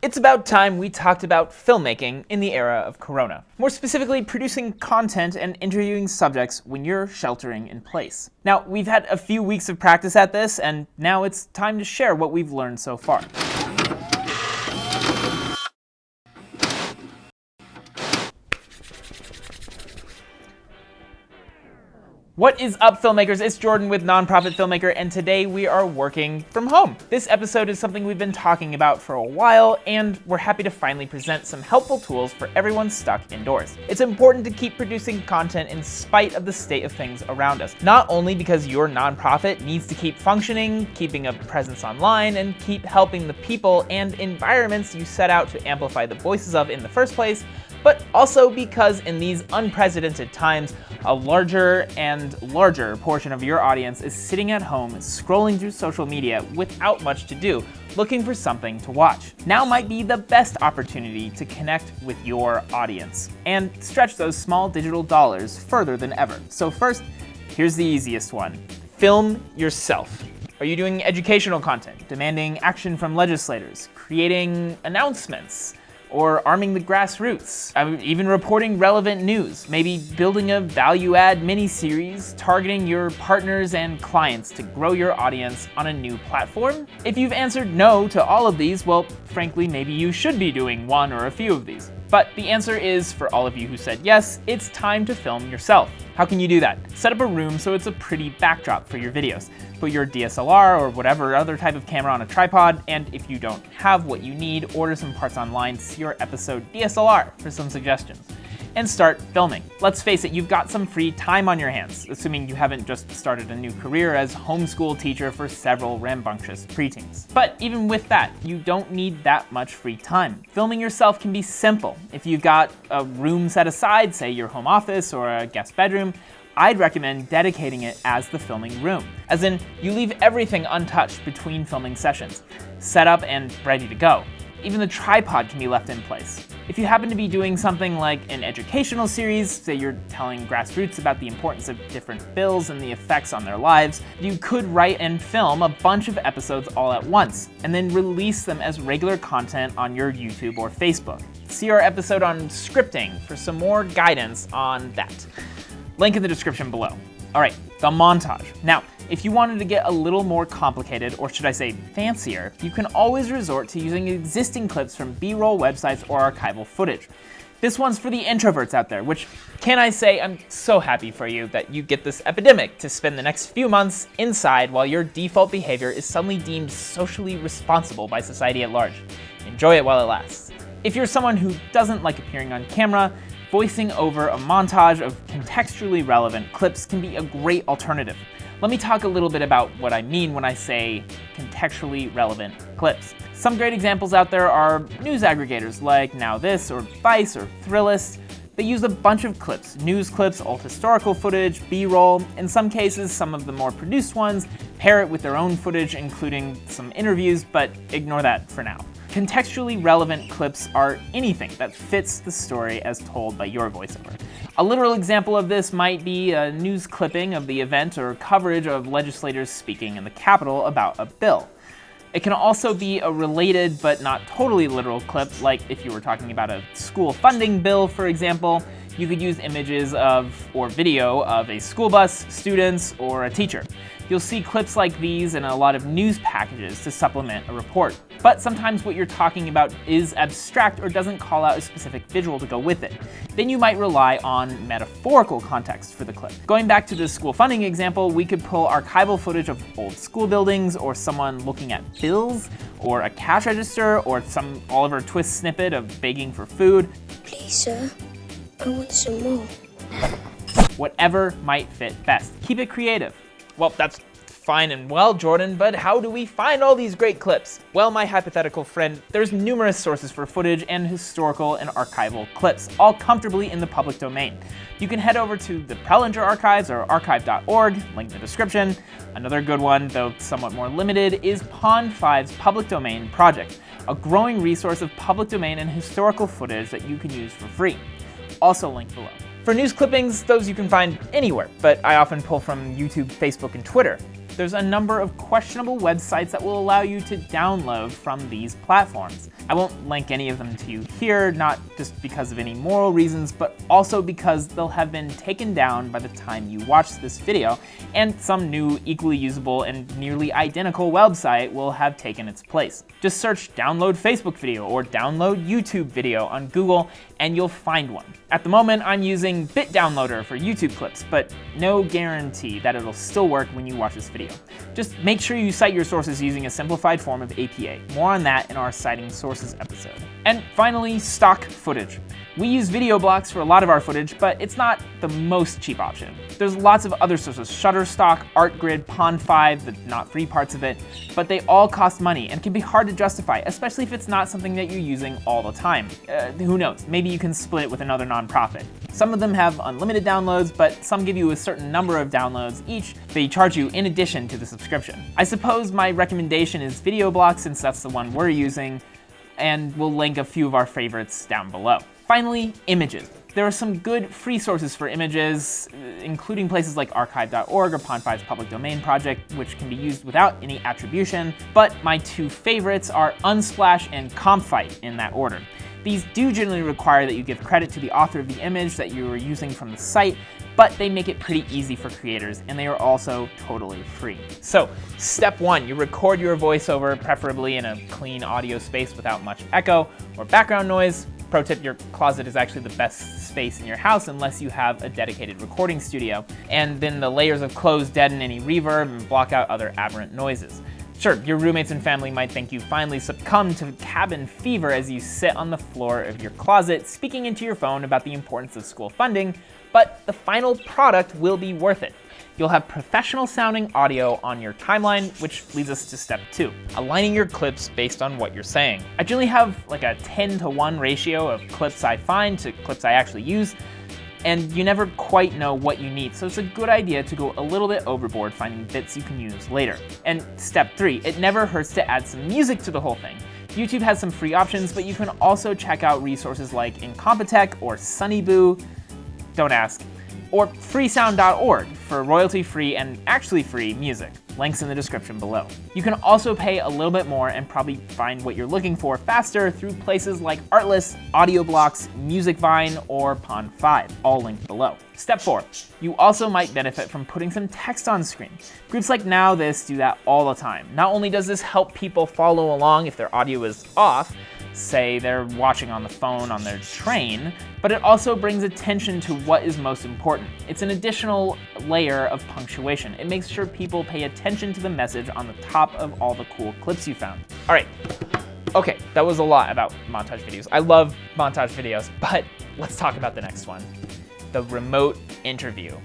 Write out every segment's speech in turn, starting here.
It's about time we talked about filmmaking in the era of Corona. More specifically, producing content and interviewing subjects when you're sheltering in place. Now, we've had a few weeks of practice at this, and now it's time to share what we've learned so far. What is up, filmmakers? It's Jordan with Nonprofit Filmmaker, and today we are working from home. This episode is something we've been talking about for a while, and we're happy to finally present some helpful tools for everyone stuck indoors. It's important to keep producing content in spite of the state of things around us, not only because your nonprofit needs to keep functioning, keeping a presence online, and keep helping the people and environments you set out to amplify the voices of in the first place, but also because in these unprecedented times, a larger and larger portion of your audience is sitting at home scrolling through social media without much to do, looking for something to watch. Now might be the best opportunity to connect with your audience and stretch those small digital dollars further than ever. So first, here's the easiest one. Film yourself. Are you doing educational content, demanding action from legislators, creating announcements, or arming the grassroots, even reporting relevant news, maybe building a value-add mini-series targeting your partners and clients to grow your audience on a new platform? If you've answered no to all of these, well, frankly, maybe you should be doing one or a few of these. But the answer is, for all of you who said yes, it's time to film yourself. How can you do that? Set up a room so it's a pretty backdrop for your videos. Put your DSLR or whatever other type of camera on a tripod, and if you don't have what you need, order some parts online, see your episode DSLR for some suggestions. And start filming. Let's face it, you've got some free time on your hands, assuming you haven't just started a new career as homeschool teacher for several rambunctious preteens. But even with that, you don't need that much free time. Filming yourself can be simple. If you've got a room set aside, say your home office or a guest bedroom, I'd recommend dedicating it as the filming room. As in, you leave everything untouched between filming sessions, set up and ready to go. Even the tripod can be left in place. If you happen to be doing something like an educational series, say you're telling grassroots about the importance of different bills and the effects on their lives, you could write and film a bunch of episodes all at once, and then release them as regular content on your YouTube or Facebook. See our episode on scripting for some more guidance on that. Link in the description below. All right, the montage. Now, if you wanted to get a little more complicated, or should I say fancier, you can always resort to using existing clips from B-roll websites or archival footage. This one's for the introverts out there, which, can I say, I'm so happy for you that you get this epidemic to spend the next few months inside while your default behavior is suddenly deemed socially responsible by society at large. Enjoy it while it lasts. If you're someone who doesn't like appearing on camera, voicing over a montage of contextually relevant clips can be a great alternative. Let me talk a little bit about what I mean when I say contextually relevant clips. Some great examples out there are news aggregators like Now This or Vice or Thrillist. They use a bunch of clips, news clips, old historical footage, B-roll. In some cases, some of the more produced ones pair it with their own footage, including some interviews, but ignore that for now. Contextually relevant clips are anything that fits the story as told by your voiceover. A literal example of this might be a news clipping of the event or coverage of legislators speaking in the Capitol about a bill. It can also be a related but not totally literal clip, like if you were talking about a school funding bill, for example. You could use images of or video of a school bus, students, or a teacher. You'll see clips like these in a lot of news packages to supplement a report. But sometimes what you're talking about is abstract or doesn't call out a specific visual to go with it. Then you might rely on metaphorical context for the clip. Going back to the school funding example, we could pull archival footage of old school buildings, or someone looking at bills, or a cash register, or some Oliver Twist snippet of begging for food. Please, sir, I want some more. Whatever might fit best. Keep it creative. Well, that's fine and well, Jordan, but how do we find all these great clips? Well, my hypothetical friend, there's numerous sources for footage and historical and archival clips, all comfortably in the public domain. You can head over to the Prelinger Archives or archive.org, link in the description. Another good one, though somewhat more limited, is Pond5's Public Domain Project, a growing resource of public domain and historical footage that you can use for free. Also linked below. For news clippings, those you can find anywhere, but I often pull from YouTube, Facebook, and Twitter. there's a number of questionable websites that will allow you to download from these platforms. I won't link any of them to you here, not just because of any moral reasons, but also because they'll have been taken down by the time you watch this video, and some new equally usable and nearly identical website will have taken its place. Just search download Facebook video or download YouTube video on Google and you'll find one. At the moment, I'm using BitDownloader for YouTube clips, but no guarantee that it'll still work when you watch this video. Just make sure you cite your sources using a simplified form of APA. More on that in our Citing Sources episode. And finally, stock footage. We use VideoBlocks for a lot of our footage, but it's not the most cheap option. There's lots of other sources, Shutterstock, ArtGrid, Pond5, the not free parts of it, but they all cost money and can be hard to justify, especially if it's not something that you're using all the time. Who knows, maybe you can split it with another nonprofit. Some of them have unlimited downloads, but some give you a certain number of downloads each. They charge you in addition to the subscription. I suppose my recommendation is VideoBlocks since that's the one we're using, and we'll link a few of our favorites down below. Finally, images. There are some good free sources for images, including places like archive.org or Pond5's public domain project, which can be used without any attribution, but my two favorites are Unsplash and Comfite in that order. These do generally require that you give credit to the author of the image that you are using from the site, but they make it pretty easy for creators, and they are also totally free. So, step one, you record your voiceover, preferably in a clean audio space without much echo or background noise. Pro tip, your closet is actually the best space in your house unless you have a dedicated recording studio. And then the layers of clothes deaden any reverb and block out other aberrant noises. Sure, your roommates and family might think you finally succumbed to cabin fever as you sit on the floor of your closet speaking into your phone about the importance of school funding, but the final product will be worth it. You'll have professional sounding audio on your timeline, which leads us to step 2, aligning your clips based on what you're saying. I generally have like a 10-to-1 ratio of clips I find to clips I actually use, and you never quite know what you need, so it's a good idea to go a little bit overboard finding bits you can use later. And step 3, it never hurts to add some music to the whole thing. YouTube has some free options, but you can also check out resources like Incompetech or SonnyBoo, don't ask, or freesound.org for royalty-free and actually free music. Links in the description below. You can also pay a little bit more and probably find what you're looking for faster through places like Artlist, AudioBlocks, MusicVine, or Pond5, all linked below. Step 4, you also might benefit from putting some text on screen. Groups like Now This do that all the time. Not only does this help people follow along if their audio is off, say they're watching on the phone on their train, but it also brings attention to what is most important. It's an additional layer of punctuation. It makes sure people pay attention to the message on the top of all the cool clips you found. All right, okay, that was a lot about montage videos. I love montage videos, but let's talk about the next one, the remote interview.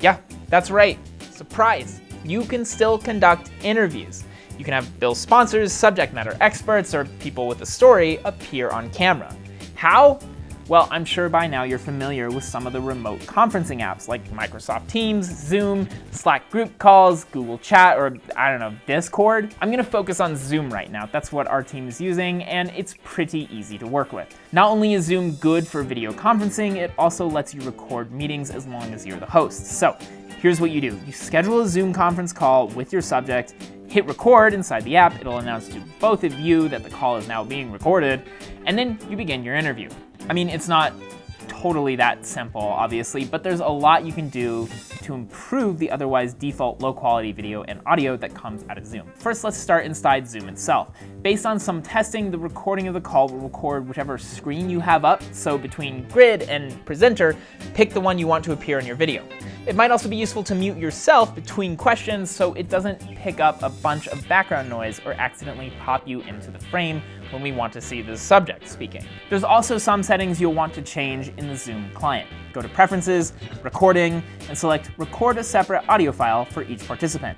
Yeah, that's right, surprise. You can still conduct interviews. You can have bill sponsors, subject matter experts, or people with a story appear on camera. How? Well, I'm sure by now you're familiar with some of the remote conferencing apps like Microsoft Teams, Zoom, Slack group calls, Google Chat, or I don't know, Discord. I'm gonna focus on Zoom right now. That's what our team is using, and it's pretty easy to work with. Not only is Zoom good for video conferencing, it also lets you record meetings as long as you're the host. So here's what you do. You schedule a Zoom conference call with your subject, hit record inside the app, it'll announce to both of you that the call is now being recorded, and then you begin your interview. I mean, it's not totally that simple, obviously, but there's a lot you can do to improve the otherwise default low quality video and audio that comes out of Zoom. First, let's start inside Zoom itself. Based on some testing, the recording of the call will record whichever screen you have up, so between grid and presenter, pick the one you want to appear in your video. It might also be useful to mute yourself between questions so it doesn't pick up a bunch of background noise or accidentally pop you into the frame when we want to see the subject speaking. There's also some settings you'll want to change in the Zoom client. Go to Preferences, Recording, and select Record a separate audio file for each participant.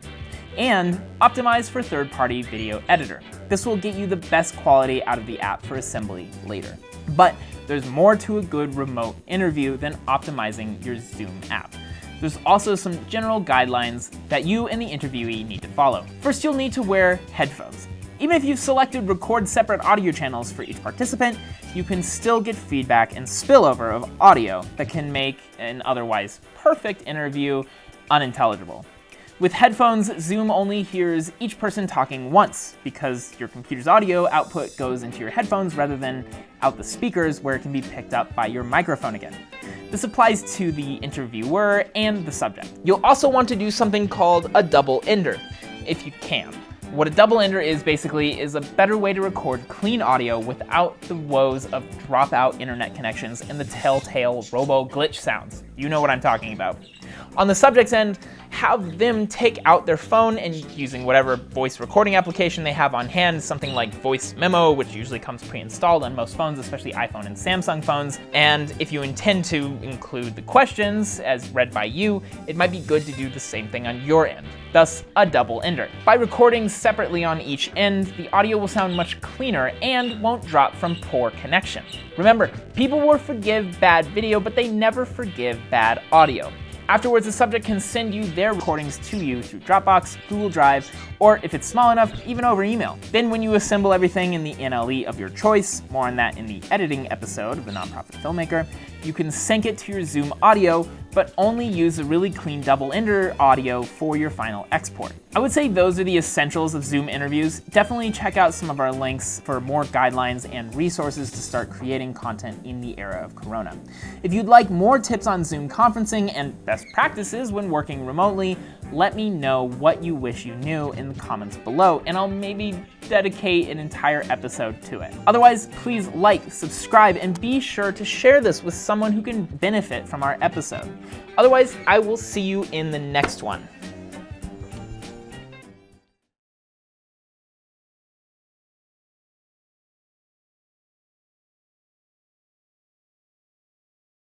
And optimize for third-party video editor. This will get you the best quality out of the app for assembly later. But there's more to a good remote interview than optimizing your Zoom app. There's also some general guidelines that you and the interviewee need to follow. First, you'll need to wear headphones. Even if you've selected record separate audio channels for each participant, you can still get feedback and spillover of audio that can make an otherwise perfect interview unintelligible. With headphones, Zoom only hears each person talking once because your computer's audio output goes into your headphones rather than out the speakers where it can be picked up by your microphone again. This applies to the interviewer and the subject. You'll also want to do something called a double ender, if you can. What a double ender is basically is a better way to record clean audio without the woes of dropout internet connections and the telltale robo glitch sounds. You know what I'm talking about. On the subject's end, have them take out their phone and using whatever voice recording application they have on hand, something like Voice Memo, which usually comes pre-installed on most phones, especially iPhone and Samsung phones. And if you intend to include the questions as read by you, it might be good to do the same thing on your end. Thus, a double ender. By recording separately on each end, the audio will sound much cleaner and won't drop from poor connection. Remember, people will forgive bad video, but they never forgive bad audio. Afterwards, the subject can send you their recordings to you through Dropbox, Google Drive, or if it's small enough, even over email. Then when you assemble everything in the NLE of your choice, more on that in the editing episode of the Nonprofit Filmmaker, you can sync it to your Zoom audio, but only use a really clean double ender audio for your final export. I would say those are the essentials of Zoom interviews. Definitely check out some of our links for more guidelines and resources to start creating content in the era of Corona. If you'd like more tips on Zoom conferencing and best practices when working remotely, let me know what you wish you knew in the comments below, and I'll maybe dedicate an entire episode to it. Otherwise, please like, subscribe, and be sure to share this with someone who can benefit from our episode. Otherwise, I will see you in the next one.